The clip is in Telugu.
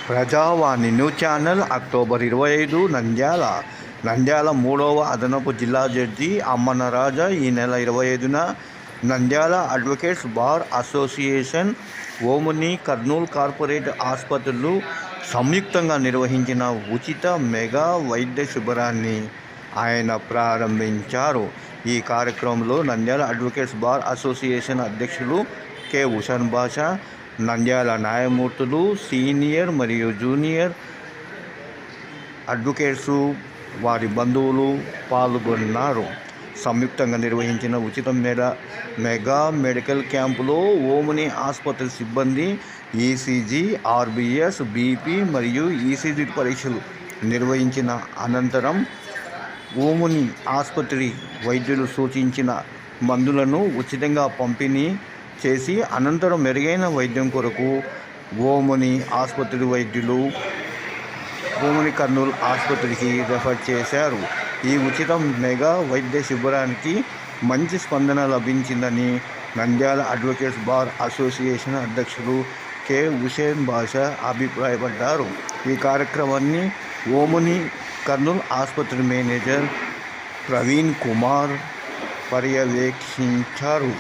ప్రజావాణి న్యూస్ ఛానల్ అక్టోబర్ 25 నంద్యాల 3వ అదనపు జిల్లా జడ్జి అమ్మన్నరాజా ఈ నెల 25న Nandyal advocates bar association, Omni, Kurnool corporate ఆసుపత్రులు సంయుక్తంగా నిర్వహించిన ఉచిత మెగా వైద్య శిబిరాన్ని ఆయన ప్రారంభించారు. ఈ కార్యక్రమంలో నంద్యాల అడ్వకేట్స్ బార్ అసోసియేషన్ అధ్యక్షులు కె. హుసేన్ బాషా, నంద్యాల న్యాయమూర్తులు, సీనియర్ మరియు జూనియర్ అడ్వకేట్స్, వారి బంధువులు పాల్గొన్నారు. సంయుక్తంగా నిర్వహించిన ఉచిత మెగా మెడికల్ క్యాంపులో ఓమ్ని ఆసుపత్రి సిబ్బంది ఈసీజీ, ఆర్బీఎస్, బీపీ మరియు ఈసీజీ పరీక్షలు నిర్వహించిన అనంతరం ఓమ్ని ఆసుపత్రి వైద్యులు సూచించిన మందులను ఉచితంగా పంపిణీ చేసి అనంతరం మెరుగైన వైద్యం కొరకు ఓమ్ని ఆసుపత్రి వైద్యులు ఓమ్ని కర్నూలు ఆసుపత్రికి రెఫర్ చేశారు. ఈ ఉచిత మెగా వైద్య శిబిరానికి మంచి స్పందన లభించిందని నంద్యాల అడ్వకేట్స్ బార్ అసోసియేషన్ అధ్యక్షులు కె. హుసేన్ బాషా అభిప్రాయపడ్డారు. ఈ కార్యక్రమాన్ని ఓమ్ని కర్నూలు ఆసుపత్రి మేనేజర్ ప్రవీణ్ కుమార్ పర్యవేక్షించారు.